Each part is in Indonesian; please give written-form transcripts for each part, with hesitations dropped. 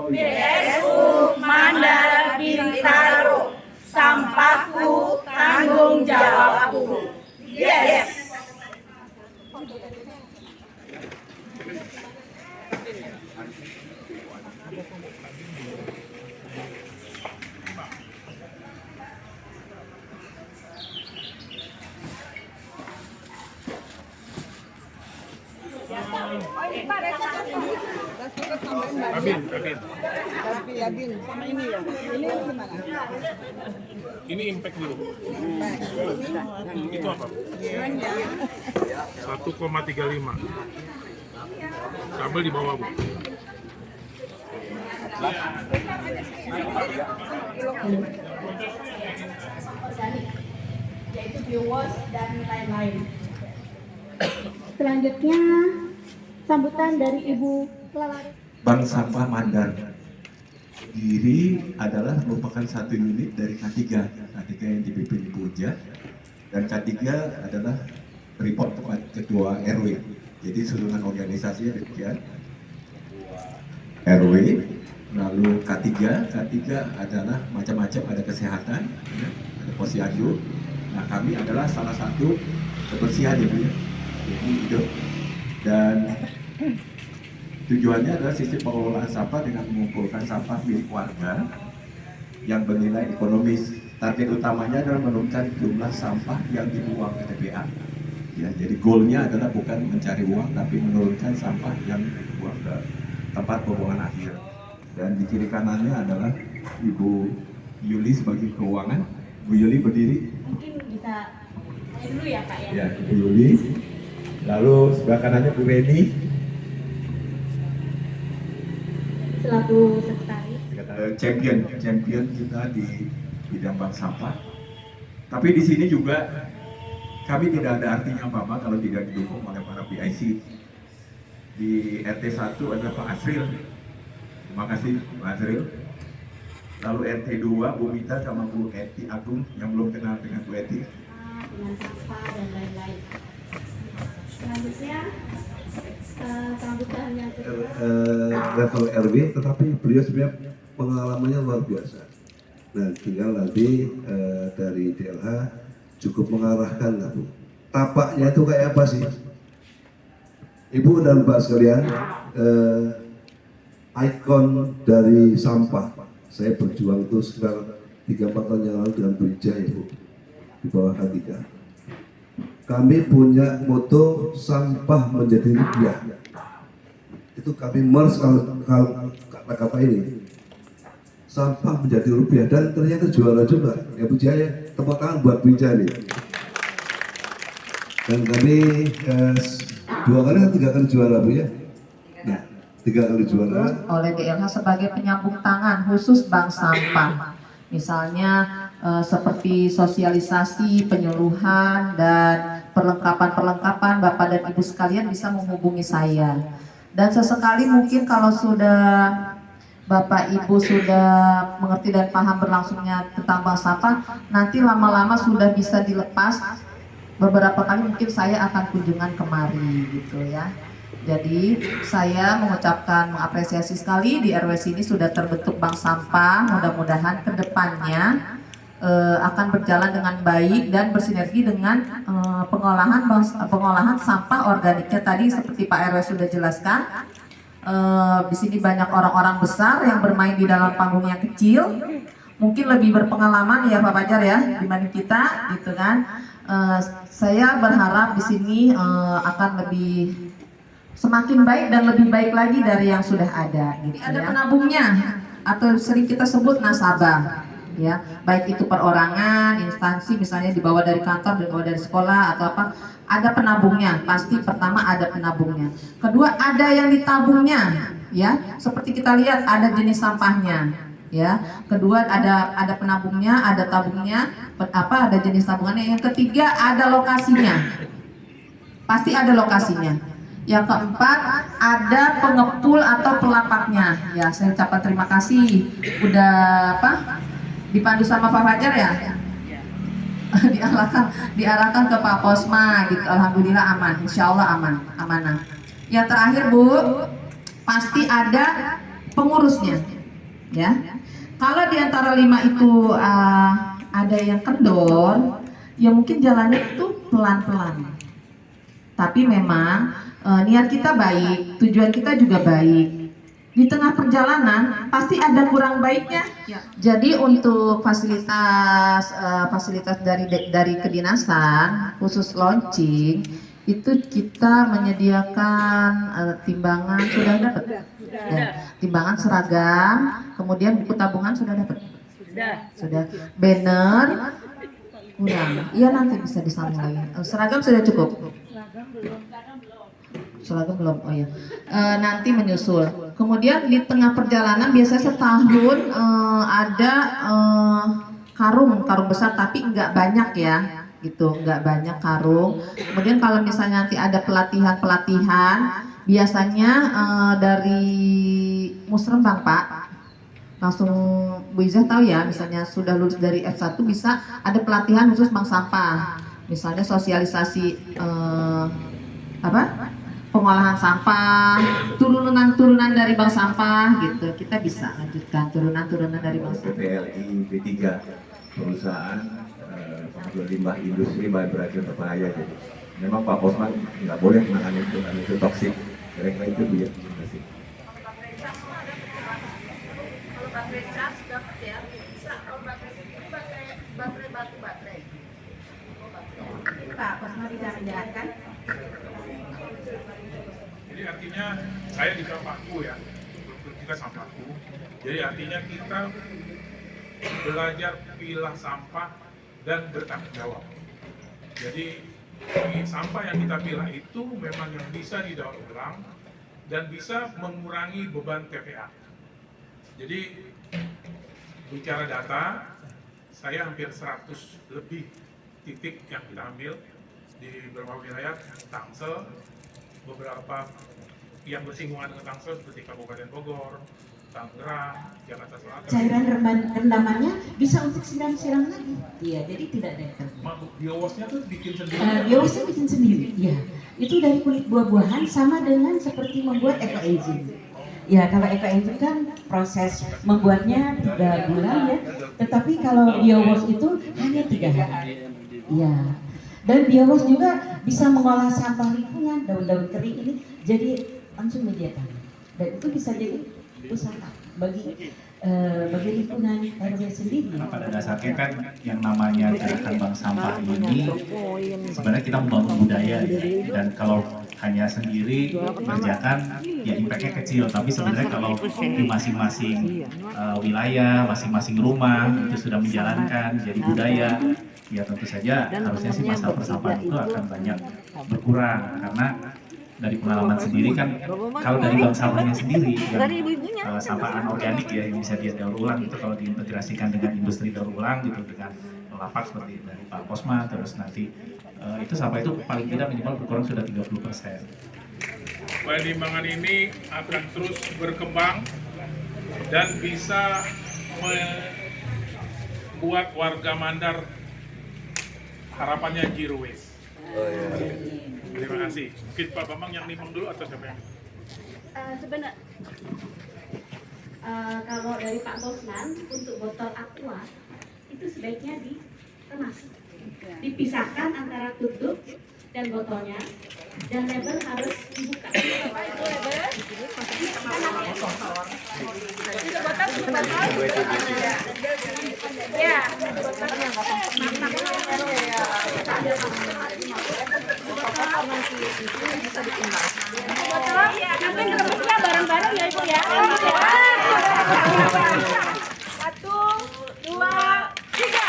BSU Mandala Bintaro, sampahku tanggung jawabku. Yes. Labin sama ini ya. Ini gimana? Ini impact dulu. Itu apa? 1,35. Kabel di bawah, Bu. Yaitu biowash dan lain-lain. Selanjutnya sambutan dari Ibu Kelalari. Bank Sampah Mandar sendiri adalah merupakan satu unit dari K3 yang dipimpin Ibu Uja, dan K3 adalah report kepada Ketua RW. Jadi seluruhan organisasinya demikian. RW, lalu K3 adalah macam-macam, ada kesehatan, ya, ada posyandu. Nah, kami adalah salah satu kebersihan ya Bu ya, jadi hidup. Dan tujuannya adalah sistem pengelolaan sampah dengan mengumpulkan sampah milik warga yang bernilai ekonomis. Target utamanya adalah menurunkan jumlah sampah yang dibuang ke TPA. Ya, jadi goalnya adalah bukan mencari uang, tapi menurunkan sampah yang dibuang ke tempat pembuangan akhir. Dan di kiri kanannya adalah Ibu Yuli sebagai keuangan. Bu Yuli berdiri. Mungkin bisa saya dulu ya Pak ya. Ya, Ibu Yuli. Lalu sebelah kanannya Bu Reni. Selaku sekretaris. Champion kita di bidang bank sampah. Tapi di sini juga kami tidak ada artinya apa-apa kalau tidak didukung oleh para PIC. Di RT 1 ada Pak Asril. Terima kasih Pak Asril. Lalu RT 2 Bu Mita sama Bu Eti Agung, yang belum kenal dengan Bu Eti. Dengan sampah dan lain-lain. Selanjutnya sambutan yang kedua. Level RW, tetapi beliau sebenarnya pengalamannya luar biasa. Nah, tinggal nanti dari DLH cukup mengarahkan lah Bu. Tapaknya itu kayak apa sih? Ibu dan Mbak sekalian, ikon dari sampah. Saya berjuang itu sekitar 3-4 tahun yang lalu dengan Brija ya Bu, di bawah K3. Kami punya moto sampah menjadi rupiah. Itu kami merge kata-kata ini. Sampah menjadi rupiah, dan ternyata juara juga. Ya Bu Jaya, tepuk tangan buat Brija nih. Dan kami 2 kali atau 3 kali juara Bu ya. Nah, 3 kali juara. Oleh DLH sebagai penyambung tangan khusus bank sampah. Misalnya seperti sosialisasi, penyuluhan, dan perlengkapan-perlengkapan, Bapak dan Ibu sekalian bisa menghubungi saya. Dan sesekali mungkin kalau sudah Bapak Ibu sudah mengerti dan paham berlangsungnya tentang bank sampah, nanti lama-lama sudah bisa dilepas. Beberapa kali mungkin saya akan kunjungan kemari gitu ya. Jadi saya mengucapkan apresiasi sekali di RW sini sudah terbentuk bank sampah. Mudah-mudahan kedepannya akan berjalan dengan baik dan bersinergi dengan pengolahan sampah organiknya tadi seperti Pak RW sudah jelaskan. Di sini banyak orang-orang besar yang bermain di dalam panggung yang kecil, mungkin lebih berpengalaman ya Pak Fajar ya dibanding kita gitu kan. Saya berharap di sini akan lebih semakin baik dan lebih baik lagi dari yang sudah ada. Gitu, ada penabungnya atau sering kita sebut nasabah, ya, baik itu perorangan, instansi, misalnya dibawa dari kantor, dibawa dari sekolah atau apa, ada penabungnya. Pasti pertama ada penabungnya. Kedua ada yang ditabungnya, ya, seperti kita lihat ada jenis sampahnya. Ya, kedua ada penabungnya, ada tabungnya, ada jenis tabungannya. Yang ketiga ada lokasinya, pasti ada lokasinya. Yang keempat ada pengepul atau pelapaknya. Ya, saya ucapkan terima kasih udah dipandu sama Pak Fajar ya. diarahkan ke Pak Posma gitu. Alhamdulillah aman, insya Allah amanah. Yang terakhir Bu, pasti ada pengurusnya. ya. Kalau di antara 5 itu ada yang kendor, ya mungkin jalannya itu pelan-pelan. Tapi memang niat kita baik, tujuan kita juga baik. Di tengah perjalanan pasti ada kurang baiknya. Jadi untuk fasilitas dari kedinasan khusus launching itu kita menyediakan timbangan sudah dapat. Ya, timbangan seragam, kemudian buku tabungan sudah dapat. Sudah. Banner kurang. Iya nanti bisa disambung lagi. Seragam sudah cukup. Seragam belum, oh ya. Nanti menyusul. Kemudian di tengah perjalanan biasanya setahun ada karung besar tapi nggak banyak ya, gitu, nggak banyak karung. Kemudian kalau misalnya nanti ada pelatihan, biasanya dari Musrembang Pak, langsung Bu Izah tahu ya, misalnya sudah lulus dari F1 bisa ada pelatihan khusus bank sampah, misalnya sosialisasi pengolahan sampah, turunan dari bank sampah gitu. Kita bisa lanjutkan turunan dari bank sampah. PPLI B3 perusahaan pengelola limbah industri berakhir berbahaya. Jadi memang Pak Posman nggak boleh menangani itu toksik. Kira-kira itu dia. Terima kasih. Kalau baterai cas dapat ya, bisa. Kalau baterai baterai. Pak Posman bisa menjelaskan? Jadi artinya saya di Sampaku ya, kita Sampaku. Jadi artinya kita belajar pilah sampah dan bertanggung jawab. Jadi sampah yang kita pilah itu memang yang bisa didaur ulang dan bisa mengurangi beban TPA. Jadi bicara data, saya hampir 100 lebih titik yang kita ambil di beberapa wilayah, Tangsel, beberapa yang bersinggungan dengan Tangsel seperti Kabupaten Bogor, Tangerang, Jakarta Selatan. Cairan rendamannya bisa untuk siram-siram lagi. Iya, jadi tidak ada yang terbuang. Biowasnya tuh bikin sendiri. Biowasnya bikin sendiri. Iya. Itu dari kulit buah-buahan sama dengan seperti membuat eco-enzim. Ya, kalau eco-enzim kan proses membuatnya 3 bulan ya. Tetapi kalau biowas itu hanya 3 hari. Iya. Dan biowas juga bisa mengolah sampah lingkungan, daun-daun kering ini jadi langsung media tanam. Dan itu bisa jadi usaha bagi lingkungan RW sendiri. Karena pada dasarnya kan yang namanya gerakan bank sampah ini sebenarnya kita membangun budaya ya. Dan kalau hanya sendiri kerjakan ya impactnya kecil, tapi sebenarnya kalau di masing-masing wilayah, masing-masing rumah itu sudah menjalankan jadi budaya, ya tentu saja harusnya sih masalah persampahan itu akan banyak berkurang. Karena dari pengalaman sendiri kan, kalau dari bank sampahnya sendiri yang sampah anorganik ya yang bisa dia daur ulang itu kalau diintegrasikan dengan industri daur ulang gitu dengan lapak seperti dari Pak Posma, terus nanti itu sampah itu paling tidak minimal berkurang sudah 30%. Limbangan ini akan terus berkembang dan bisa membuat warga Mandar harapannya zero waste. Terima kasih. Mungkin Pak Bambang yang nimbang dulu atau siapa yang? Sebenarnya kalau dari Pak Bosman untuk botol aqua itu sebaiknya dikemas, dipisahkan antara tutup dan botolnya, dan label harus dibuka. Ya. Nanti ngerebusnya bareng-bareng ya Ibu ya. 1, 2, 3.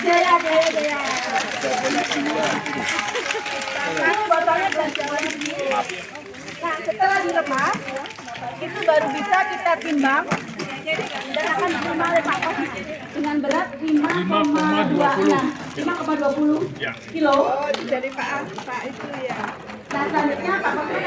Jaya. Sekarang botolnya belanjakan begini. Nah, setelah dilepas, itu baru bisa kita timbang dan akan diterima oleh Pak Kos dengan berat 5,20 kilo. Oh, jadi Pak itu ya. Nah, selanjutnya Pak Kos akan